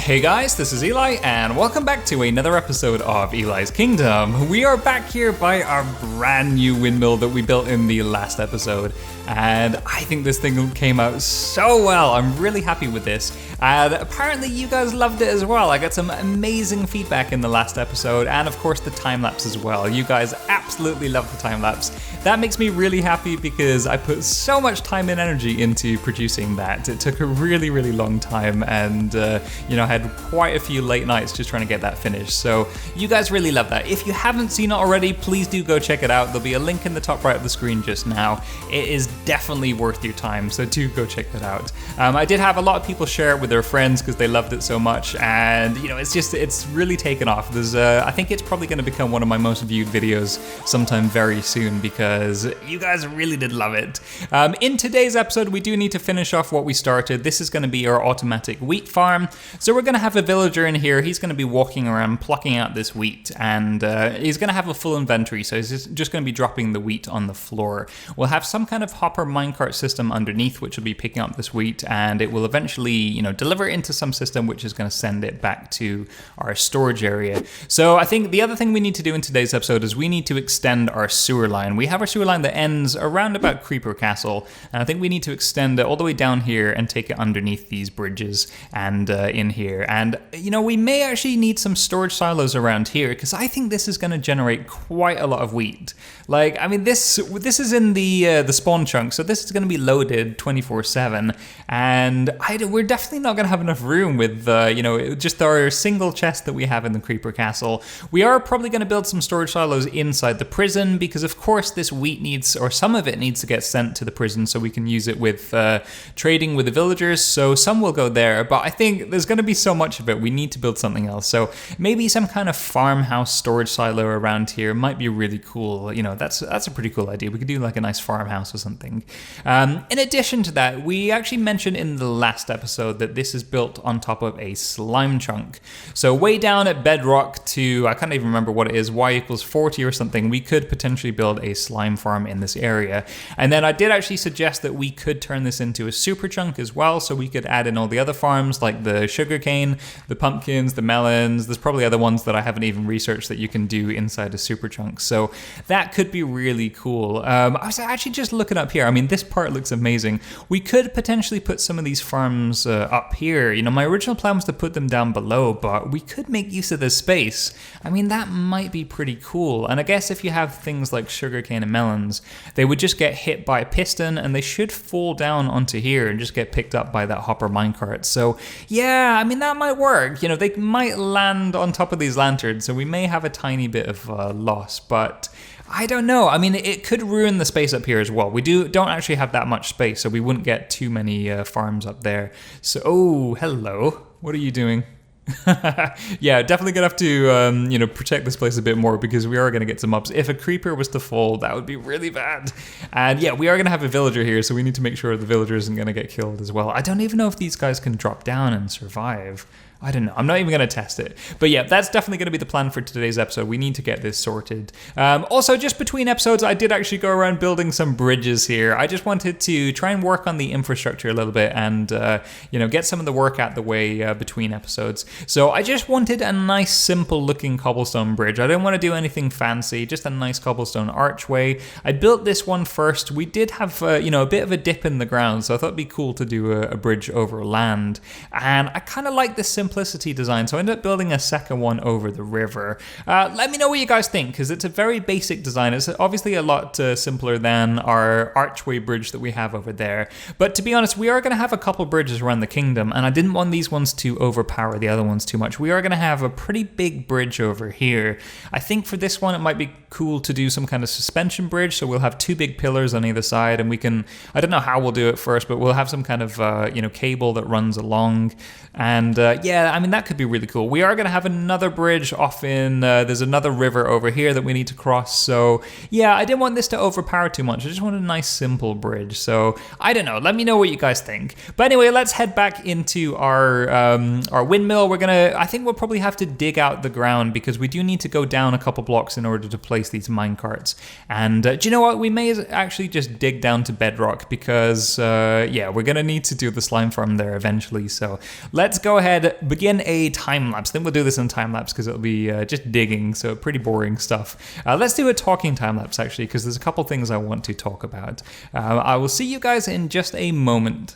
Hey guys, this is Eli, and welcome back to another episode of Eli's Kingdom. We are back here by our brand new windmill that we built in the last episode, and I think this thing came out so well. I'm really happy with this, and apparently you guys loved it as well. I got some amazing feedback in the last episode, and of course the time-lapse as well. You guys absolutely loved the time-lapse. That makes me really happy because I put so much time and energy into producing that. It took a really, really long time, and I had quite a few late nights just trying to get that finished. So you guys really love that. If you haven't seen it already, please do go check it out. There'll be a link in the top right of the screen just now. It is definitely worth your time, so do go check that out. I did have a lot of people share it with their friends because they loved it so much, and it's really taken off. I think it's probably going to become one of my most viewed videos sometime very soon because you guys really did love it. In today's episode, we do need to finish off what we started. This is going to be our automatic wheat farm. So we're going to have a villager in here. He's going to be walking around plucking out this wheat, and he's going to have a full inventory, so he's just going to be dropping the wheat on the floor. We'll have some kind of hopper minecart system underneath which will be picking up this wheat, and it will eventually deliver it into some system which is going to send it back to our storage area. So I think the other thing we need to do in today's episode is we need to extend our sewer line. We have our sewer line that ends around about Creeper Castle, and I think we need to extend it all the way down here and take it underneath these bridges and in here. And we may actually need some storage silos around here because I think this is going to generate quite a lot of wheat. This is in the spawn chunk, so this is going to be loaded 24/7, and we're definitely not going to have enough room with just our single chest that we have in the Creeper Castle. We are probably going to build some storage silos inside the prison because of course this wheat needs, or some of it needs, to get sent to the prison so we can use it with trading with the villagers. So some will go there, but I think there's going to be so much of it we need to build something else. So maybe some kind of farmhouse storage silo around here might be really cool. That's a pretty cool idea. We could do like a nice farmhouse or something. In addition to that, we actually mentioned in the last episode that this is built on top of a slime chunk. So way down at bedrock to, I can't even remember what it is, y = 40 or something, we could potentially build a slime farm in this area. And then I did actually suggest that we could turn this into a super chunk as well, so we could add in all the other farms like the sugarcane, the pumpkins, the melons. There's probably other ones that I haven't even researched that you can do inside a super chunk. So that could be really cool. I was actually just looking up here. This part looks amazing. We could potentially put some of these farms up here. My original plan was to put them down below, but we could make use of this space. That might be pretty cool. And I guess if you have things like sugarcane and melons, they would just get hit by a piston and they should fall down onto here and just get picked up by that hopper minecart. So yeah, that might work. They might land on top of these lanterns, so we may have a tiny bit of loss, but I don't know. It could ruin the space up here as well. We don't actually have that much space, so we wouldn't get too many farms up there. So, oh, hello. What are you doing? Yeah, definitely gonna have to protect this place a bit more because we are gonna get some mobs. If a creeper was to fall, that would be really bad. And yeah, we are gonna have a villager here, so we need to make sure the villager isn't gonna get killed as well. I don't even know if these guys can drop down and survive. I don't know. I'm not even going to test it. But yeah, that's definitely going to be the plan for today's episode. We need to get this sorted. Also, just between episodes, I did actually go around building some bridges here. I just wanted to try and work on the infrastructure a little bit and, get some of the work out the way between episodes. So I just wanted a nice, simple looking cobblestone bridge. I didn't want to do anything fancy, just a nice cobblestone archway. I built this one first. We did have, a bit of a dip in the ground, so I thought it'd be cool to do a bridge over land. And I kind of like this simplicity design, so I ended up building a second one over the river. Let me know what you guys think, because it's a very basic design. It's obviously a lot simpler than our archway bridge that we have over there. But to be honest, we are going to have a couple bridges around the kingdom, and I didn't want these ones to overpower the other ones too much. We are going to have a pretty big bridge over here. I think for this one, it might be cool to do some kind of suspension bridge, so we'll have two big pillars on either side, and we can, I don't know how we'll do it first, but we'll have some kind of, cable that runs along. And that could be really cool. We are going to have another bridge off in, there's another river over here that we need to cross. So yeah, I didn't want this to overpower too much. I just want a nice simple bridge. So I don't know. Let me know what you guys think. But anyway, let's head back into our windmill. I think we'll probably have to dig out the ground because we do need to go down a couple blocks in order to place these mine carts. And do you know what? We may actually just dig down to bedrock because we're going to need to do the slime farm there eventually. So let's go ahead, begin a time lapse. Then we'll do this in time lapse because it'll be just digging, so pretty boring stuff. Let's do a talking time lapse actually, because there's a couple things I want to talk about. I will see you guys in just a moment.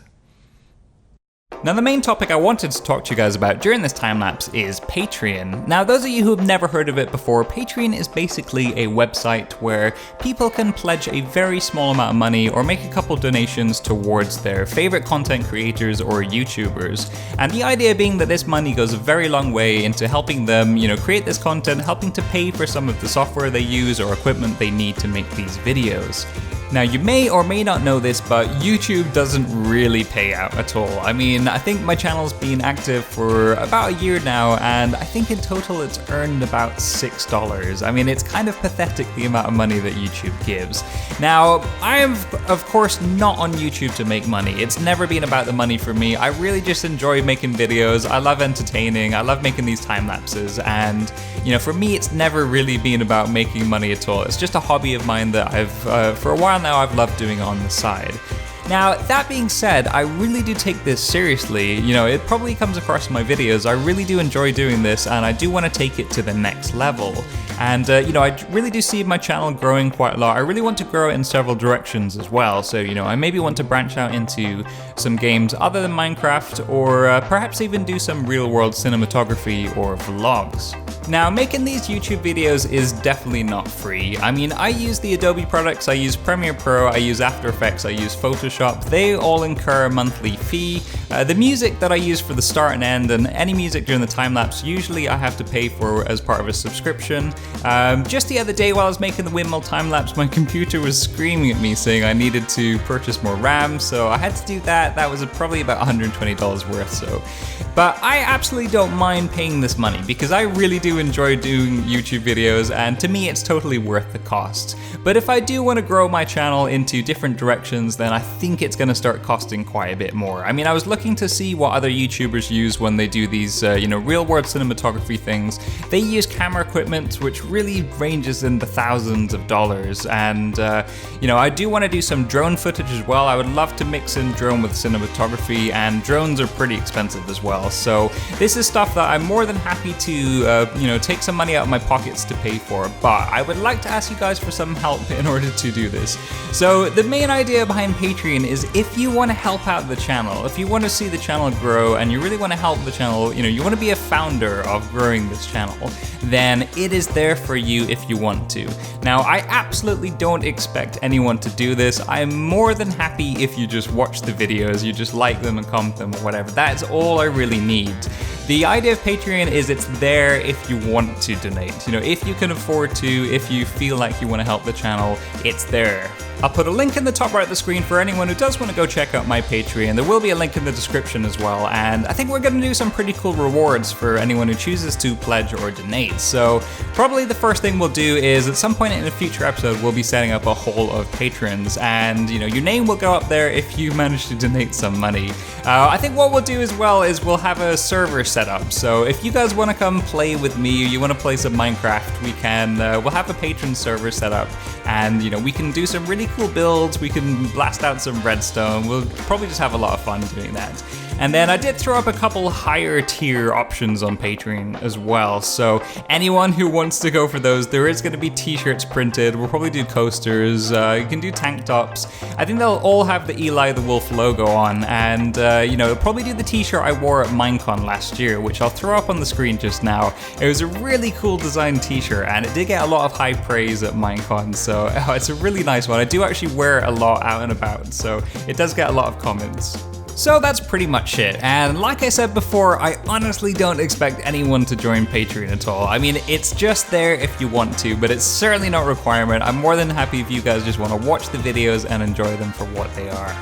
Now, the main topic I wanted to talk to you guys about during this time-lapse is Patreon. Now, those of you who have never heard of it before, Patreon is basically a website where people can pledge a very small amount of money or make a couple donations towards their favorite content creators or YouTubers. And the idea being that this money goes a very long way into helping them, create this content, helping to pay for some of the software they use or equipment they need to make these videos. Now, you may or may not know this, but YouTube doesn't really pay out at all. I mean, I think my channel's been active for about a year now, and I think in total it's earned about $6. I mean, it's kind of pathetic the amount of money that YouTube gives. Now, I am, of course, not on YouTube to make money. It's never been about the money for me. I really just enjoy making videos. I love entertaining. I love making these time lapses, and for me, it's never really been about making money at all. It's just a hobby of mine that I've, for a while now, I've loved doing on the side. Now, that being said, I really do take this seriously. It probably comes across in my videos. I really do enjoy doing this, and I do want to take it to the next level. And, I really do see my channel growing quite a lot. I really want to grow it in several directions as well. So, I maybe want to branch out into some games other than Minecraft, or perhaps even do some real-world cinematography or vlogs. Now, making these YouTube videos is definitely not free. I mean, I use the Adobe products, I use Premiere Pro, I use After Effects, I use Photoshop. They all incur a monthly fee. The music that I use for the start and end, and any music during the time-lapse, usually I have to pay for as part of a subscription. Just the other day while I was making the windmill time-lapse, my computer was screaming at me saying I needed to purchase more RAM, so I had to do that. That was probably about $120 worth, so. But I absolutely don't mind paying this money because I really do enjoy doing YouTube videos, and to me it's totally worth the cost. But if I do want to grow my channel into different directions, then I think it's going to start costing quite a bit more. I mean, I was looking to see what other YouTubers use when they do these, real-world cinematography things. They use camera equipment, which really ranges in the thousands of dollars. And, I do want to do some drone footage as well. I would love to mix in drone with cinematography, and drones are pretty expensive as well. So this is stuff that I'm more than happy to, take some money out of my pockets to pay for, but I would like to ask you guys for some help in order to do this. So the main idea behind Patreon is if you want to help out the channel, if you want to see the channel grow and you really want to help the channel, you want to be a founder of growing this channel, then it is there for you if you want to. Now, I absolutely don't expect anyone to do this. I'm more than happy if you just watch the videos, you just like them and comment them or whatever. That's all I really need. The idea of Patreon is it's there if you want to donate. If you can afford to, if you feel like you want to help the channel, it's there. I'll put a link in the top right of the screen for anyone who does want to go check out my Patreon. There will be a link in the description as well, and I think we're going to do some pretty cool rewards for anyone who chooses to pledge or donate. So probably the first thing we'll do is at some point in a future episode, we'll be setting up a hall of patrons, and your name will go up there if you manage to donate some money. I think what we'll do as well is we'll have a server set up. So if you guys want to come play with me, or you want to play some Minecraft, we can. We'll have a patron server set up, and we can do some really cool builds. We can blast out some redstone. We'll probably just have a lot of fun doing that. And then I did throw up a couple higher tier options on Patreon as well. So anyone who wants to go for those, there is going to be t-shirts printed. We'll probably do coasters. You can do tank tops. I think they'll all have the Eli the Wolf logo on. And, I'll probably do the t-shirt I wore at Minecon last year, which I'll throw up on the screen just now. It was a really cool design t-shirt, and it did get a lot of high praise at Minecon. So it's a really nice one. I do actually wear it a lot out and about, so it does get a lot of comments. So that's pretty much it, and like I said before, I honestly don't expect anyone to join Patreon at all. I mean, it's just there if you want to, but it's certainly not a requirement. I'm more than happy if you guys just want to watch the videos and enjoy them for what they are.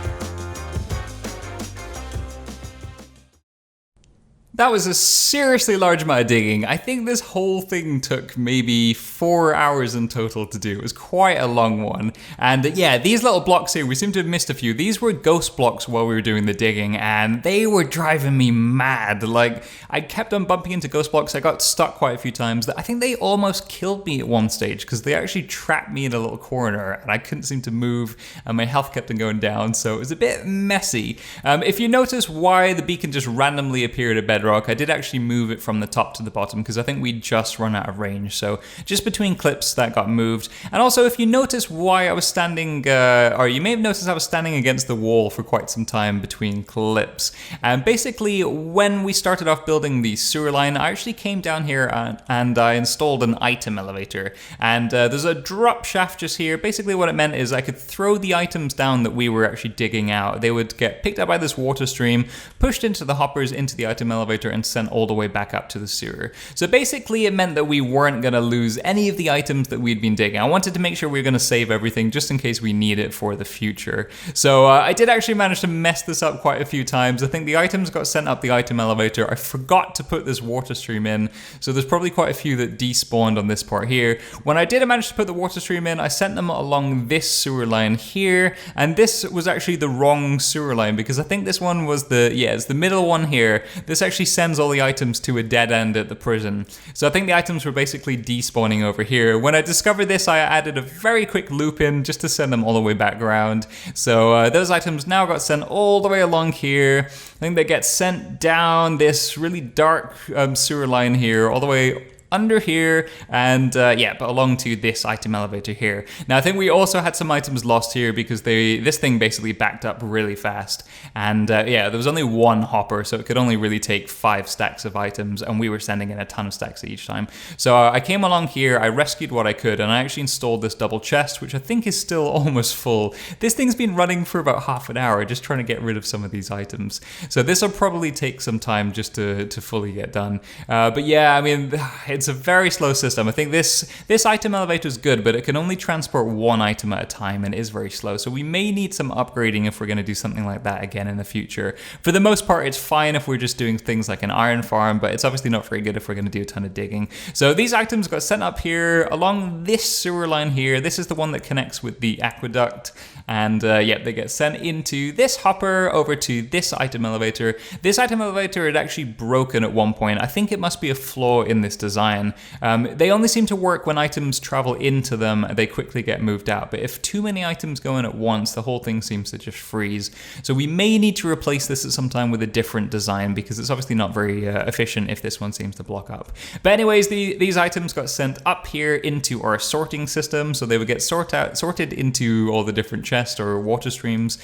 That was a seriously large amount of digging. I think this whole thing took maybe 4 hours in total to do. It was quite a long one. And yeah, these little blocks here, we seem to have missed a few. These were ghost blocks while we were doing the digging, and they were driving me mad. Like, I kept on bumping into ghost blocks. I got stuck quite a few times. I think they almost killed me at one stage because they actually trapped me in a little corner and I couldn't seem to move, and my health kept on going down, so it was a bit messy. If you notice why the beacon just randomly appeared at bedrock, bedrock, I did actually move it from the top to the bottom because I think we'd just run out of range. So just between clips that got moved. And also, if you notice why I was standing, or you may have noticed I was standing against the wall for quite some time between clips. And basically, when we started off building the sewer line, I actually came down here and I installed an item elevator. And there's a drop shaft just here. Basically what it meant is I could throw the items down that we were actually digging out. They would get picked up by this water stream, pushed into the hoppers into the item elevator, and sent all the way back up to the sewer. So basically it meant that we weren't going to lose any of the items that we'd been digging. I wanted to make sure we were going to save everything just in case we need it for the future. So I did actually manage to mess this up quite a few times. I think the items got sent up the item elevator. I forgot to put this water stream in, so there's probably quite a few that despawned on this part here. When I did manage to put the water stream in, I sent them along this sewer line here, and this was actually the wrong sewer line because I think this one was it's the middle one here. This actually sends all the items to a dead end at the prison. So I think the items were basically despawning over here. When I discovered this, I added a very quick loop in just to send them all the way back around. So those items now got sent all the way along here. I think they get sent down this really dark sewer line here, all the way under here, and but along to this item elevator here. Now I think we also had some items lost here because this thing basically backed up really fast, and there was only one hopper, so it could only really take 5 stacks of items, and we were sending in a ton of stacks each time. So I came along here, I rescued what I could, and I actually installed this double chest, which I think is still almost full. This thing's been running for about half an hour, just trying to get rid of some of these items. So this will probably take some time just to fully get done. But yeah, I mean, it's a very slow system. I think this item elevator is good, but it can only transport one item at a time and is very slow. So we may need some upgrading if we're going to do something like that again in the future. For the most part, it's fine if we're just doing things like an iron farm, but it's obviously not very good if we're going to do a ton of digging. So these items got sent up here along this sewer line here. This is the one that connects with the aqueduct. And they get sent into this hopper over to this item elevator. This item elevator had actually broken at one point. I think it must be a flaw in this design. They only seem to work when items travel into them, they quickly get moved out. But if too many items go in at once, the whole thing seems to just freeze. So we may need to replace this at some time with a different design because it's obviously not very efficient if this one seems to block up. But anyways, these items got sent up here into our sorting system. So they would get sorted into all the different chests or water streams.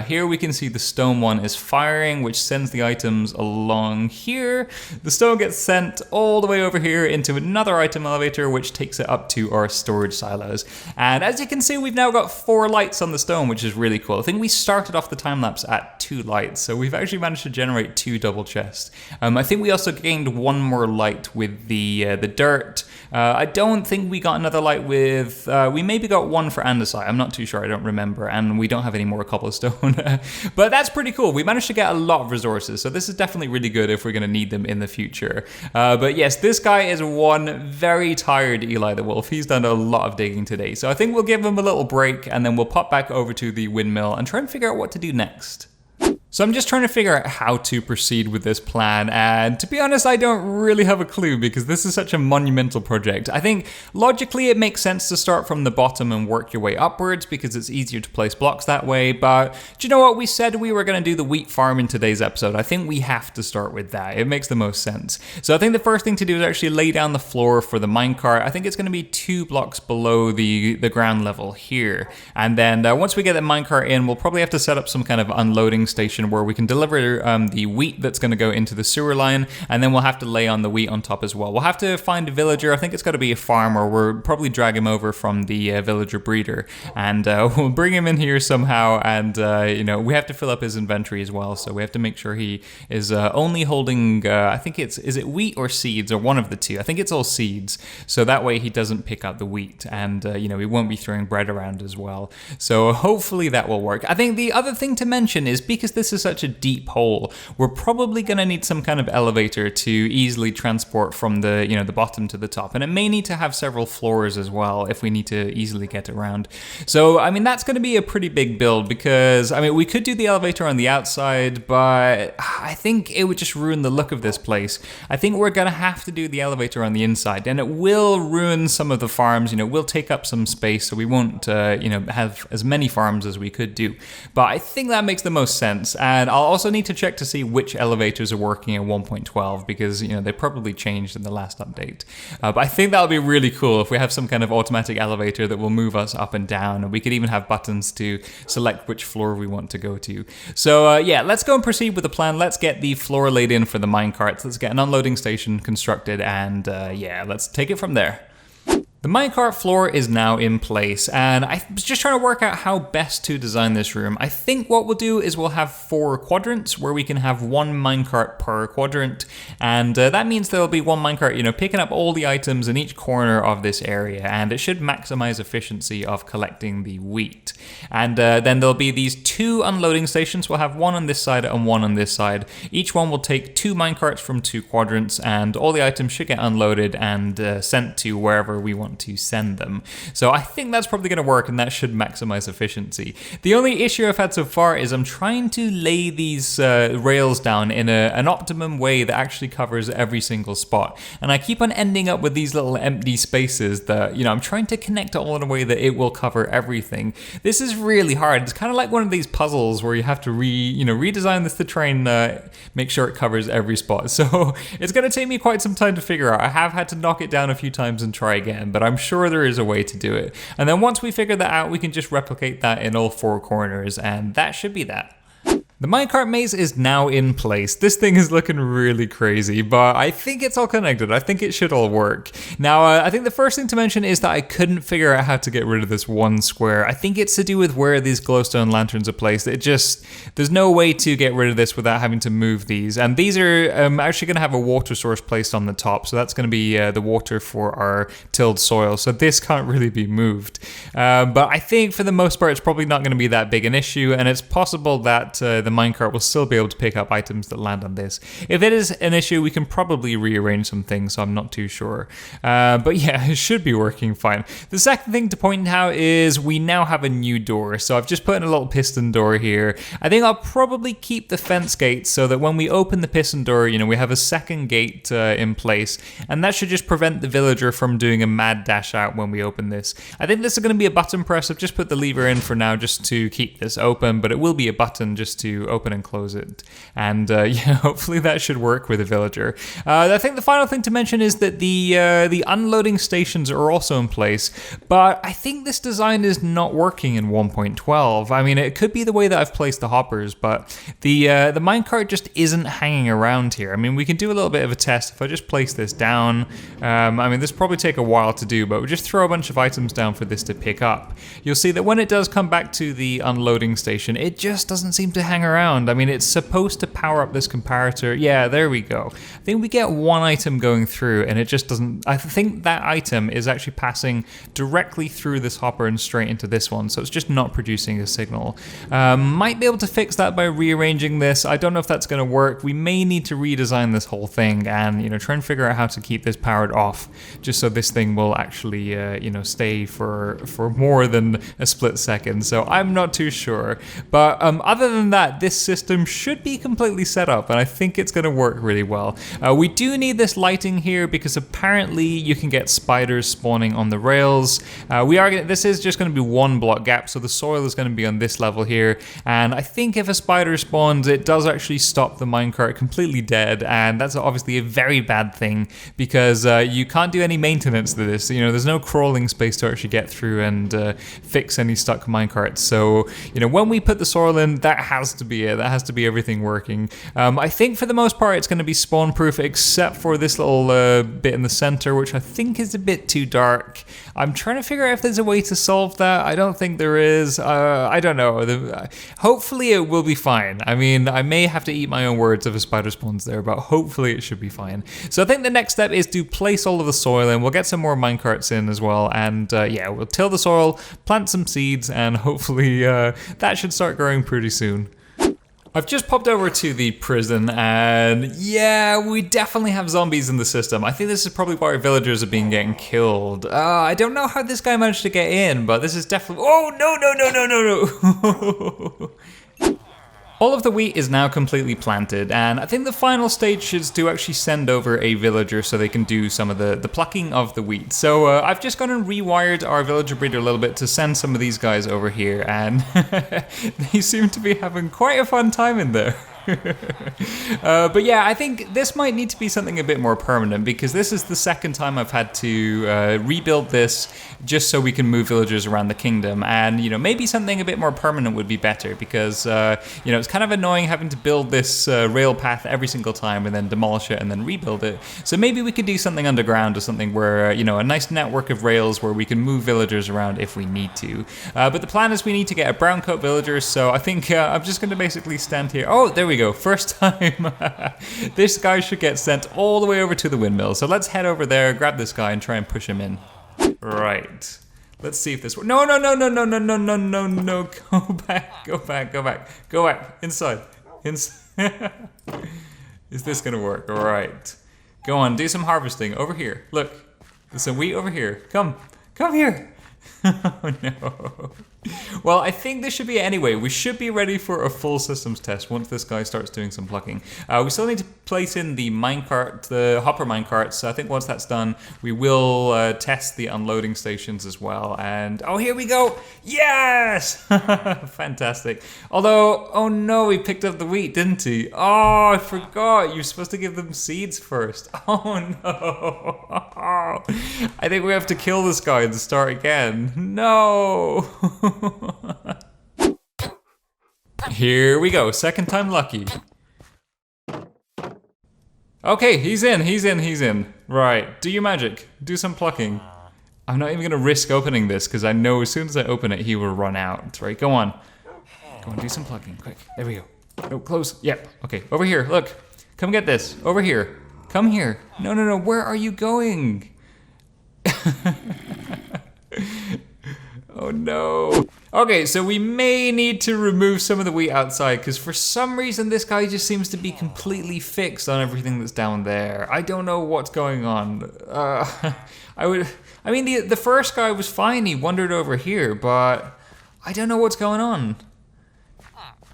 Here we can see the stone one is firing, which sends the items along here. The stone gets sent all the way over here into another item elevator, which takes it up to our storage silos. And as you can see, we've now got 4 lights on the stone, which is really cool. I think we started off the time lapse at 2 lights, so we've actually managed to generate 2 double chests. I think we also gained 1 more light with the dirt. I don't think we got another light with, we maybe got 1 for andesite, I'm not too sure, I don't remember, and we don't have any more cobblestone. But that's pretty cool, we managed to get a lot of resources, so this is definitely really good if we're going to need them in the future. But yes, this guy is one very tired Eli the Wolf. He's done a lot of digging today, so I think we'll give him a little break, and then we'll pop back over to the windmill and try and figure out what to do next. So I'm just trying to figure out how to proceed with this plan, and to be honest, I don't really have a clue because this is such a monumental project. I think logically it makes sense to start from the bottom and work your way upwards because it's easier to place blocks that way, but do you know what? We said we were going to do the wheat farm in today's episode. I think we have to start with that. It makes the most sense. So I think the first thing to do is actually lay down the floor for the minecart. I think it's going to be 2 blocks below the ground level here, and then once we get the minecart in, we'll probably have to set up some kind of unloading station where we can deliver the wheat that's going to go into the sewer line, and then we'll have to lay on the wheat on top as well. We'll have to find a villager. I think it's got to be a farmer. We'll probably drag him over from the villager breeder, and we'll bring him in here somehow, and we have to fill up his inventory as well, so we have to make sure he is only holding, I think is it wheat or seeds, or one of the two? I think it's all seeds, so that way he doesn't pick up the wheat, and he won't be throwing bread around as well. So hopefully that will work. I think the other thing to mention is because this is such a deep hole, we're probably going to need some kind of elevator to easily transport from the the bottom to the top, and it may need to have several floors as well if we need to easily get around. So I mean, that's going to be a pretty big build because I mean, we could do the elevator on the outside, but I think it would just ruin the look of this place. I think we're going to have to do the elevator on the inside, and it will ruin some of the farms. We'll take up some space, so we won't have as many farms as we could do, but I think that makes the most sense. and I'll also need to check to see which elevators are working at 1.12 because, you know, they probably changed in the last update. But I think that'll be really cool if we have some kind of automatic elevator that will move us up and down, and we could even have buttons to select which floor we want to go to. So yeah, let's go and proceed with the plan. Let's get the floor laid in for the minecarts. Let's get an unloading station constructed, and yeah, let's take it from there. The minecart floor is now in place, and I was just trying to work out how best to design this room. I think what we'll do is we'll have 4 quadrants where we can have 1 minecart per quadrant, and that means there'll be 1 minecart, you know, picking up all the items in each corner of this area, and it should maximize efficiency of collecting the wheat. And then there'll be these 2 unloading stations. We'll have 1 on this side and 1 on this side. Each one will take 2 minecarts from 2 quadrants, and all the items should get unloaded and sent to wherever we want to send them. So I think that's probably going to work, and that should maximize efficiency. The only issue I've had so far is I'm trying to lay these rails down in an optimum way that actually covers every single spot, and I keep on ending up with these little empty spaces that, you know, I'm trying to connect it all in a way that it will cover everything. This is really hard. It's kind of like one of these puzzles where you have to redesign this to try and make sure it covers every spot. So it's going to take me quite some time to figure out. I have had to knock it down a few times and try again, but I'm sure there is a way to do it. And then once we figure that out, we can just replicate that in all 4 corners, and that should be that. The minecart maze is now in place. This thing is looking really crazy, but I think it's all connected. I think it should all work. Now, I think the first thing to mention is that I couldn't figure out how to get rid of this 1 square. I think it's to do with where these glowstone lanterns are placed. There's no way to get rid of this without having to move these. And these are actually going to have a water source placed on the top, so that's going to be the water for our tilled soil. So this can't really be moved. But I think for the most part, it's probably not going to be that big an issue, and it's possible that the minecart will still be able to pick up items that land on this. If it is an issue, we can probably rearrange some things, so I'm not too sure. But yeah, it should be working fine. The second thing to point out is we now have a new door. So I've just put in a little piston door here. I think I'll probably keep the fence gate so that when we open the piston door, you know, we have a second gate in place, and that should just prevent the villager from doing a mad dash out when we open this. I think this is going to be a button press. I've just put the lever in for now just to keep this open, but it will be a button just to open and close it, and yeah, hopefully that should work with a villager. I think the final thing to mention is that the unloading stations are also in place, but I think this design is not working in 1.12. I mean, it could be the way that I've placed the hoppers, but the minecart just isn't hanging around here. I mean, we can do a little bit of a test. If I just place this down, I mean, this will probably take a while to do, but we'll just throw a bunch of items down for this to pick up. You'll see that when it does come back to the unloading station, it just doesn't seem to hang around. I mean, it's supposed to power up this comparator. Yeah, there we go. I think we get 1 item going through, and it just doesn't. I think that item is actually passing directly through this hopper and straight into this one, so it's just not producing a signal. Might be able to fix that by rearranging this. I don't know if that's going to work. We may need to redesign this whole thing and, you know, try and figure out how to keep this powered off, just so this thing will actually, you know, stay for more than a split second. So I'm not too sure. But other than that, this system should be completely set up, and I think it's going to work really well. We do need this lighting here because apparently you can get spiders spawning on the rails. This is just going to be 1 block gap, so the soil is going to be on this level here, and I think if a spider spawns, it does actually stop the minecart completely dead, and that's obviously a very bad thing because you can't do any maintenance to this. You know, there's no crawling space to actually get through and fix any stuck minecarts. So, you know, when we put the soil in, that has to be it. That has to be everything working. I think for the most part it's going to be spawn proof except for this little bit in the center, which I think is a bit too dark. I'm trying to figure out if there's a way to solve that. I don't think there is. I don't know. Hopefully it will be fine. I mean, I may have to eat my own words if a spider spawns there, but hopefully it should be fine. So I think the next step is to place all of the soil in. We'll get some more minecarts in as well, and yeah, we'll till the soil, plant some seeds, and hopefully that should start growing pretty soon. I've just popped over to the prison, and yeah, we definitely have zombies in the system. I think this is probably why our villagers have been getting killed. I don't know how this guy managed to get in, but this is definitely... Oh, no, no, no, no, no, no! All of the wheat is now completely planted, and I think the final stage is to actually send over a villager so they can do some of the plucking of the wheat. So I've just gone and rewired our villager breeder a little bit to send some of these guys over here, and they seem to be having quite a fun time in there. But yeah, I think this might need to be something a bit more permanent, because this is the second time I've had to rebuild this just so we can move villagers around the kingdom. And, you know, maybe something a bit more permanent would be better, because, you know, it's kind of annoying having to build this rail path every single time and then demolish it and then rebuild it. So maybe we could do something underground or something where, you know, a nice network of rails where we can move villagers around if we need to. But the plan is we need to get a brown coat villager, so I think I'm just going to basically stand here. Oh, there we go. First time. This guy should get sent all the way over to the windmill. So let's head over there, grab this guy, and try and push him in. Right. Let's see if this works. No. Go back. Inside. Is this gonna work? All right. Go on, do some harvesting. Over here. Look. There's some wheat over here. Come here. Oh no. Well, I think this should be it anyway. We should be ready for a full systems test once this guy starts doing some plucking. We still need to place in the minecart, the hopper minecarts. So I think once that's done, we will test the unloading stations as well. And oh, here we go. Yes! Fantastic. Although, oh no, he picked up the wheat, didn't he? Oh, I forgot. You're supposed to give them seeds first. Oh no. I think we have to kill this guy and start again. No. Here we go, second time lucky. Okay, he's in. Right, do your magic, do some plucking. I'm not even gonna risk opening this because I know as soon as I open it, he will run out. Right, go on, do some plucking, quick. There we go. No, close, yeah, okay, over here, look. Come get this, over here. Come here. No, where are you going? Oh no. Okay, so we may need to remove some of the wheat outside because for some reason this guy just seems to be completely fixed on everything that's down there. I don't know what's going on. I mean, the first guy was fine, he wandered over here, but I don't know what's going on.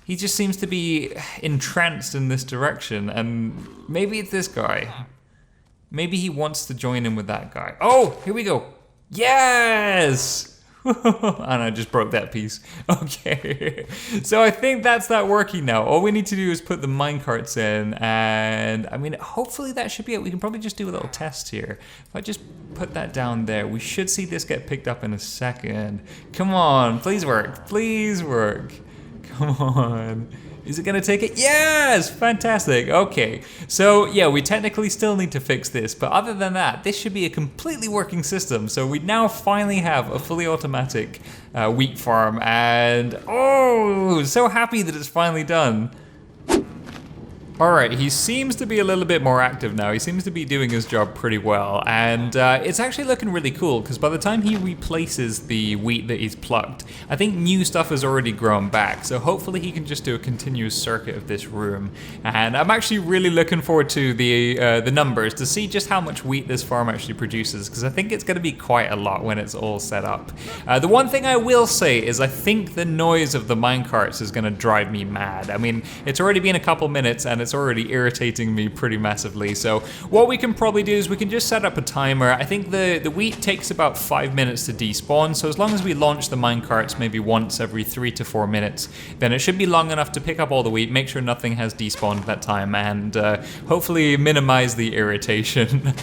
He just seems to be entranced in this direction, and maybe it's this guy. Maybe he wants to join in with that guy. Oh, here we go. Yes! And I just broke that piece. Okay. So I think that's that working now. All we need to do is put the minecarts in, and I mean, hopefully that should be it. We can probably just do a little test here. If I just put that down there, we should see this get picked up in a second. Come on, please work. Please work. Come on. Is it gonna take it? Yes! Fantastic. Okay. So yeah, we technically still need to fix this, but other than that, this should be a completely working system. So we now finally have a fully automatic wheat farm, and oh, so happy that it's finally done. Alright, he seems to be a little bit more active now. He seems to be doing his job pretty well, and it's actually looking really cool because by the time he replaces the wheat that he's plucked, I think new stuff has already grown back, so hopefully he can just do a continuous circuit of this room. And I'm actually really looking forward to the numbers to see just how much wheat this farm actually produces, because I think it's going to be quite a lot when it's all set up. The one thing I will say is I think the noise of the minecarts is going to drive me mad. I mean, it's already been a couple minutes and it's already irritating me pretty massively. So what we can probably do is we can just set up a timer. I think the wheat takes about 5 minutes to despawn, so as long as we launch the minecarts maybe once every 3 to 4 minutes, then it should be long enough to pick up all the wheat, make sure nothing has despawned at that time, and hopefully minimize the irritation.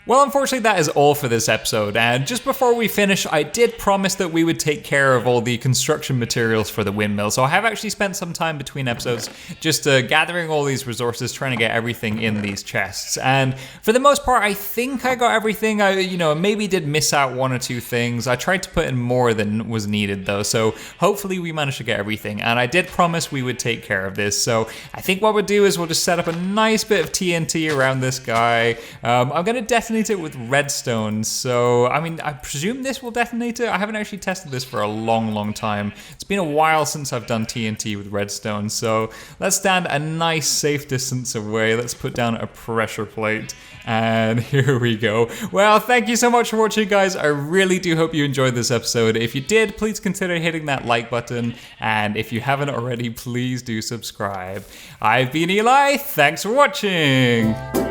Well, unfortunately, that is all for this episode, and just before we finish, I did promise that we would take care of all the construction materials for the windmill, so I have actually spent some time between episodes just gathering all these resources, trying to get everything in these chests, and for the most part, I think I got everything. I maybe did miss out one or two things. I tried to put in more than was needed, though, so hopefully we managed to get everything, and I did promise we would take care of this, so I think what we'll do is we'll just set up a nice bit of TNT around this guy. I'm going to definitely detonate it with redstone. So, I mean, I presume this will detonate it. I haven't actually tested this for a long time. It's been a while since I've done TNT with redstone. So let's stand a nice safe distance away. Let's put down a pressure plate. And here we go. Well, thank you so much for watching, guys. I really do hope you enjoyed this episode. If you did, please consider hitting that like button. And if you haven't already, please do subscribe. I've been Eli. Thanks for watching.